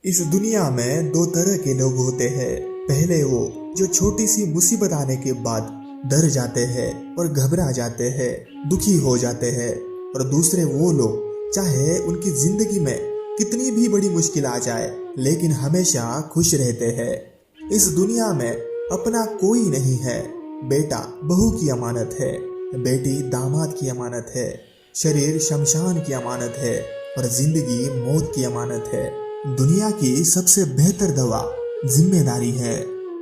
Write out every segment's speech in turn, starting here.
इस दुनिया में दो तरह के लोग होते हैं। पहले वो जो छोटी सी मुसीबत आने के बाद डर जाते हैं और घबरा जाते हैं, दुखी हो जाते हैं। और दूसरे वो लोग चाहे उनकी जिंदगी में कितनी भी बड़ी मुश्किल आ जाए लेकिन हमेशा खुश रहते हैं। इस दुनिया में अपना कोई नहीं है। बेटा बहू की अमानत है, बेटी दामाद की अमानत है, शरीर शमशान की अमानत है और जिंदगी मौत की अमानत है। दुनिया की सबसे बेहतर दवा जिम्मेदारी है।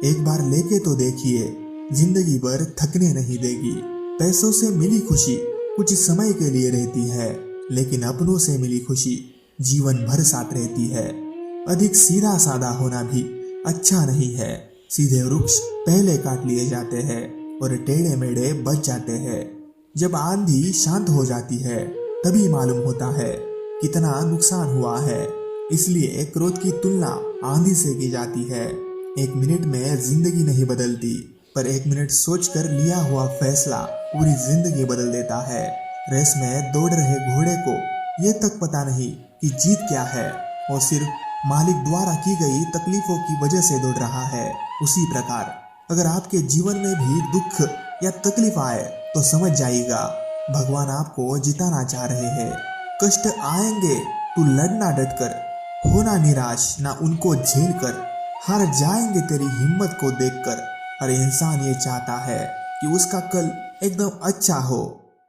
एक बार लेके तो देखिए, जिंदगी भर थकने नहीं देगी। पैसों से मिली खुशी कुछ समय के लिए रहती है, लेकिन अपनों से मिली खुशी जीवन भर साथ रहती है। अधिक सीधा साधा होना भी अच्छा नहीं है। सीधे वृक्ष पहले काट लिए जाते हैं और टेढ़े मेढ़े बच जाते हैं। जब आंधी शांत हो जाती है तभी मालूम होता है कितना नुकसान हुआ है। इसलिए क्रोध की तुलना आंधी से की जाती है। एक मिनट में जिंदगी नहीं बदलती, पर एक मिनट सोचकर लिया हुआ फैसला पूरी जिंदगी बदल देता है। रेस में दौड़ रहे घोड़े को ये तक पता नहीं कि जीत क्या है, और सिर्फ मालिक द्वारा की गई तकलीफों की वजह से दौड़ रहा है। उसी प्रकार अगर आपके जीवन में भी दुख या तकलीफ आए तो समझ जाइएगा भगवान आपको जिताना चाह रहे हैं। कष्ट आएंगे तो लड़ना डटकर, होना निराश ना उनको झेल कर। हार जाएंगे तेरी हिम्मत को देखकर। हर इंसान ये चाहता है कि उसका कल एकदम अच्छा हो,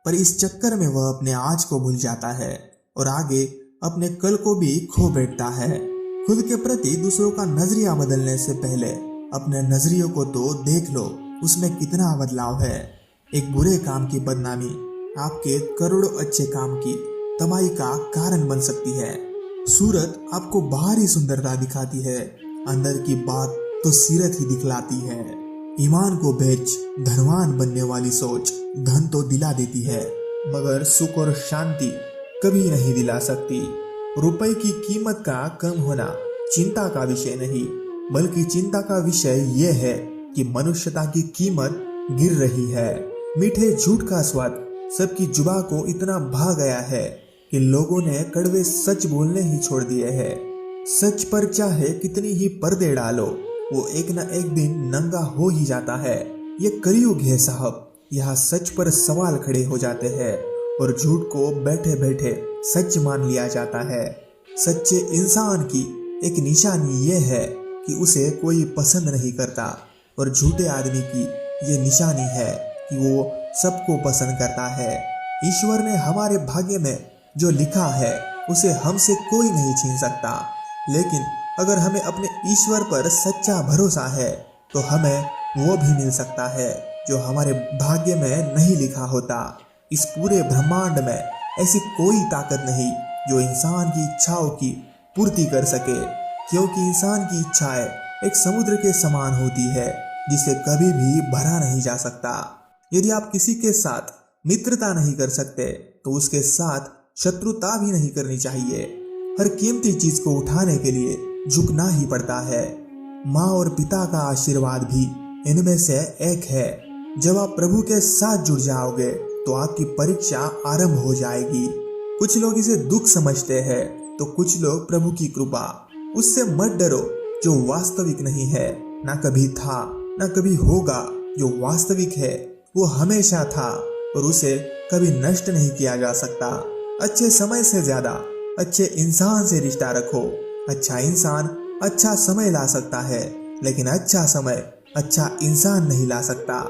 पर इस चक्कर में वह अपने आज को भूल जाता है और आगे अपने कल को भी खो बैठता है। खुद के प्रति दूसरों का नजरिया बदलने से पहले अपने नजरियों को तो देख लो, उसमें कितना बदलाव है। एक बुरे काम की बदनामी आपके करोड़ों अच्छे काम की तबाही का कारण बन सकती है। सूरत आपको बाहरी सुंदरता दिखाती है, अंदर की बात तो सीरत ही दिखलाती है। ईमान को बेच धनवान बनने वाली सोच धन तो दिला देती है, मगर सुख और शांति कभी नहीं दिला सकती। रुपए की कीमत का कम होना चिंता का विषय नहीं, बल्कि चिंता का विषय यह है कि मनुष्यता की कीमत गिर रही है। मीठे झूठ का स्वाद सबकी जुबान को इतना भा गया है कि लोगों ने कड़वे सच बोलने ही छोड़ दिए हैं। सच पर चाहे कितनी ही पर्दे डालो, वो एक न एक दिन नंगा हो ही जाता है। ये कलयुग है साहब, यहाँ सच पर सवाल खड़े हो जाते हैं और झूठ को बैठे बैठे सच मान लिया जाता है। सच्चे इंसान की एक निशानी ये है कि उसे कोई पसंद नहीं करता, और झूठे आदमी की ये निशानी है कि वो सबको पसंद करता है। ईश्वर ने हमारे भाग्य में जो लिखा है उसे हमसे कोई नहीं छीन सकता, लेकिन अगर हमें अपने ईश्वर पर सच्चा भरोसा है तो हमें वो भी मिल सकता है जो हमारे भाग्य में नहीं लिखा होता। इस पूरे ब्रह्मांड में ऐसी कोई ताकत नहीं जो इंसान की इच्छाओं की पूर्ति कर सके, क्योंकि इंसान की इच्छाएं एक समुद्र के समान होती है जिसे कभी भी भरा नहीं जा सकता। यदि आप किसी के साथ मित्रता नहीं कर सकते तो उसके साथ शत्रुता भी नहीं करनी चाहिए। हर कीमती चीज को उठाने के लिए झुकना ही पड़ता है। माँ और पिता का आशीर्वाद भी इनमें से एक है। जब आप प्रभु के साथ जुड़ जाओगे तो आपकी परीक्षा आरंभ हो जाएगी। कुछ लोग इसे दुख समझते हैं तो कुछ लोग प्रभु की कृपा। उससे मत डरो जो वास्तविक नहीं है, ना कभी था ना कभी होगा। जो वास्तविक है वो हमेशा था और उसे कभी नष्ट नहीं किया जा सकता। अच्छे समय से ज्यादा अच्छे इंसान से रिश्ता रखो। अच्छा इंसान अच्छा समय ला सकता है, लेकिन अच्छा समय अच्छा इंसान नहीं ला सकता।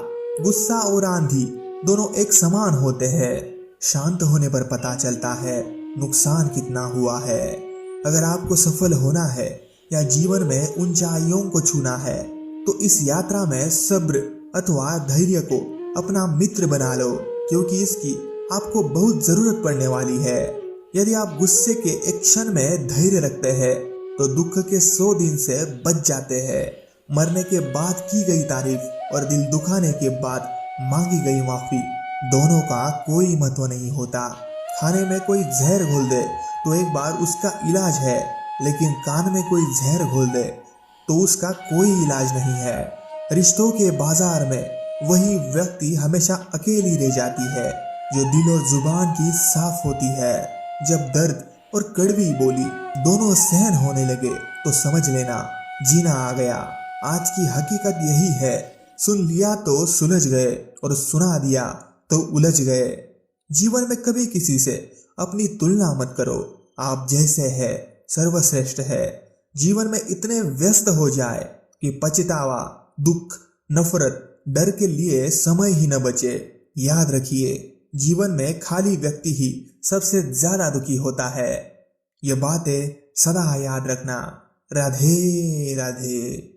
गुस्सा और आंधी दोनों एक समान होते हैं। शांत होने पर पता चलता है नुकसान कितना हुआ है। अगर आपको सफल होना है या जीवन में ऊंचाइयों को छूना है तो इस यात्रा में सब्र अथवा धैर्य को अपना मित्र बना लो, क्योंकि इसकी आपको बहुत जरूरत पड़ने वाली है। यदि आप गुस्से के एक क्षण में धैर्य रखते हैं तो दुख के 100 दिन से बच जाते हैं। मरने के बाद की गई तारीफ और दिल दुखाने के बाद मांगी गई माफी दोनों का कोई महत्व नहीं होता। खाने में कोई जहर घोल दे तो एक बार उसका इलाज है, लेकिन कान में कोई जहर घोल दे तो उसका कोई इलाज नहीं है। रिश्तों के बाजार में वही व्यक्ति हमेशा अकेली रह जाती है जो दिल और जुबान की साफ होती है। जब दर्द और कड़वी बोली दोनों सहन होने लगे तो समझ लेना जीना आ गया। आज की हकीकत यही है, सुन लिया तो सुलझ गए और सुना दिया तो उलझ गए। जीवन में कभी किसी से अपनी तुलना मत करो, आप जैसे है सर्वश्रेष्ठ है। जीवन में इतने व्यस्त हो जाए कि पछतावा, दुख, नफरत, डर के लिए समय ही न बचे। याद रखिए, जीवन में खाली व्यक्ति ही सबसे ज्यादा दुखी होता है। ये बातें सदा याद रखना। राधे राधे।